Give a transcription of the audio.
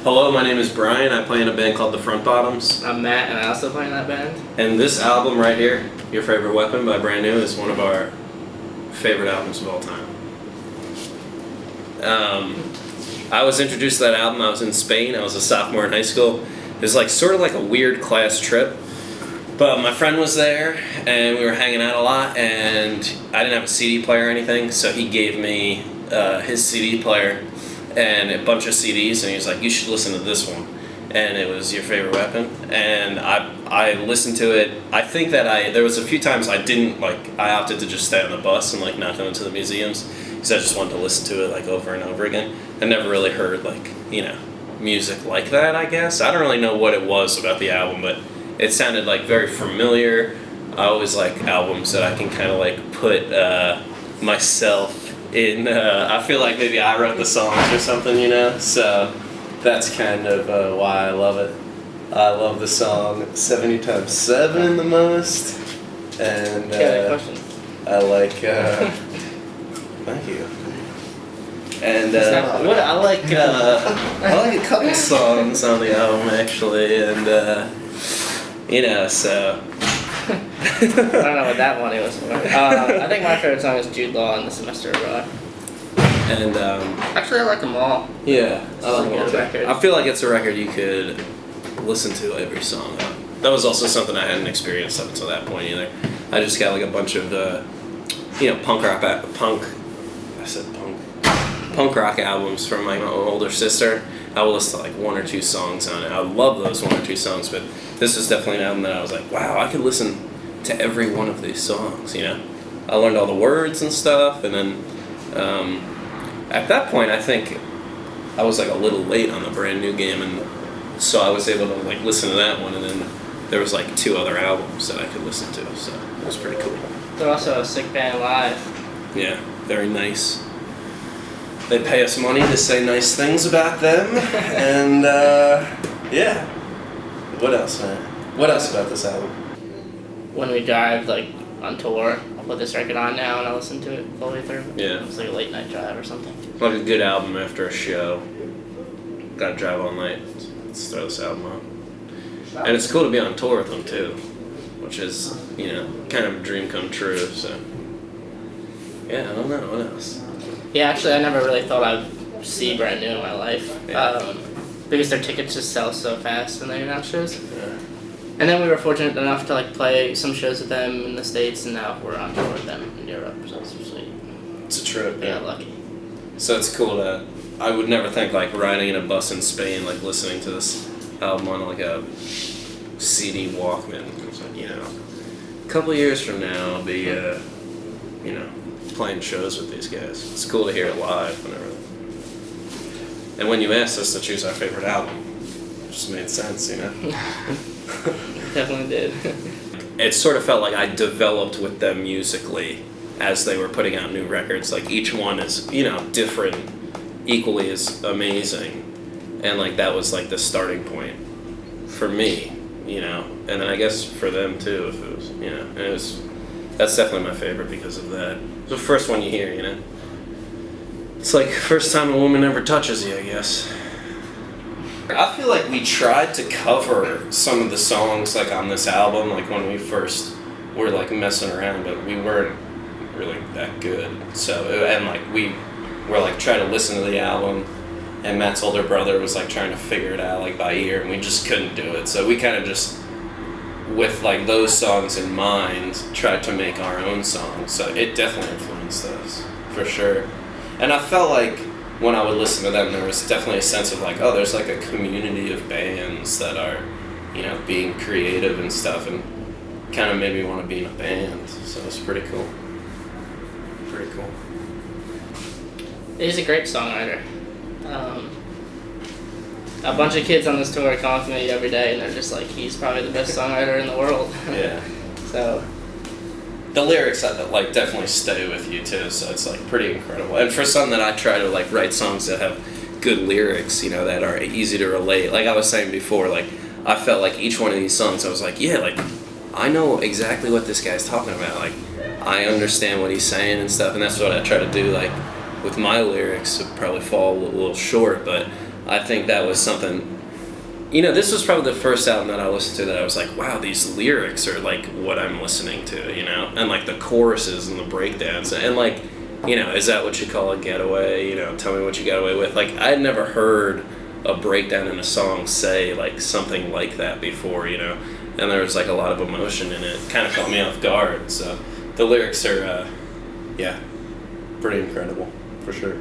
Hello, my name is Brian. I play in a band called the Front Bottoms. I'm Matt, and I also play in that band. And this album right here, Your Favorite Weapon by Brand New, is one of our favorite albums of all time. I was introduced to that album. I was in Spain. I was a sophomore in high school. It was like sort of like a weird class trip. But my friend was there, and we were hanging out a lot, and I didn't have a CD player or anything, so he gave me his CD player and a bunch of CDs, and he was like, you should listen to this one. And it was Your Favorite Weapon, and I listened to it. I think that there was a few times I opted to just stay on the bus and like not go into the museums, because I just wanted to listen to it like over and over again. I never really heard music like that, I guess. I don't really know what it was about the album, but it sounded like very familiar. I always like albums that I can kind of like put myself in. I feel like maybe I wrote the songs or something, so that's kind of why I love it. I love the song 70 times 7 the most, and I like thank you. And I like a couple songs on the album actually, and so. I don't know what that one was for. I think my favorite song is Jude Law and The Semester Abroad. And actually, I like them all. Yeah, I like them all too. I feel like it's a record you could listen to every song on. That was also something I hadn't experienced up until that point either. I just got like a bunch of punk rock albums from my older sister. I will listen to like one or two songs on it. I love those one or two songs, but this is definitely an album that I was like, wow, I could listen to every one of these songs, I learned all the words and stuff, and then at that point I think I was like a little late on the Brand New game, and so I was able to like listen to that one, and then there was like 2 other albums that I could listen to, so it was pretty cool. They're also a sick band live. Yeah, very nice. They pay us money to say nice things about them, and yeah. What else, man? What else about this album? When we drive on tour, I'll put this record on now and I'll listen to it the way through. Yeah. It's like a late night drive or something. Like a good album after a show. Gotta drive all night. Let's throw this album on. And it's cool to be on tour with them too, which is, kind of a dream come true, so. Yeah, I don't know, what else? Yeah, actually, I never really thought I'd see Brand New in my life. Yeah. Because their tickets just sell so fast when they're in shows. Yeah. And then we were fortunate enough to play some shows with them in the States, and now we're on tour with them in Europe, so it's sweet. It's a trip, yeah. Lucky. So it's cool to, I would never think riding in a bus in Spain, listening to this album on a CD Walkman. It's a couple years from now I'll be, playing shows with these guys. It's cool to hear it live whenever. And when you asked us to choose our favorite album, it just made sense, Definitely did. It sort of felt like I developed with them musically as they were putting out new records. Like each one is, different, equally as amazing. And that was the starting point for me, And then I guess for them too, if it was, and that's definitely my favorite because of that. It's the first one you hear, It's like first time a woman ever touches you, I guess. I feel like we tried to cover some of the songs on this album, when we first were messing around, but we weren't really that good. So, and we were trying to listen to the album, and Matt's older brother was trying to figure it out by ear, and we just couldn't do it. So we kind of just, with those songs in mind, tried to make our own songs. So it definitely influenced us, for sure. And I felt like when I would listen to them, there was definitely a sense of there's a community of bands that are, being creative and stuff, and kind of made me want to be in a band. So it's pretty cool. Pretty cool. He's a great songwriter. A bunch of kids on this tour come up to me every day, and they're just he's probably the best songwriter in the world. Yeah. So. The lyrics definitely stay with you too, so it's pretty incredible. And for some that I try to write songs that have good lyrics, that are easy to relate. Like I was saying before, I felt each one of these songs, I was I know exactly what this guy's talking about. I understand what he's saying and stuff, and that's what I try to do. With my lyrics, it probably fall a little short, but I think that was something. This was probably the first album that I listened to that I was like, wow, these lyrics are like what I'm listening to, and like the choruses and the breakdowns and like, is that what you call a getaway? Tell me what you got away with. Like I'd never heard a breakdown in a song say like something like that before, and there was like a lot of emotion in it. Kind of caught me off guard. So the lyrics are, pretty incredible for sure.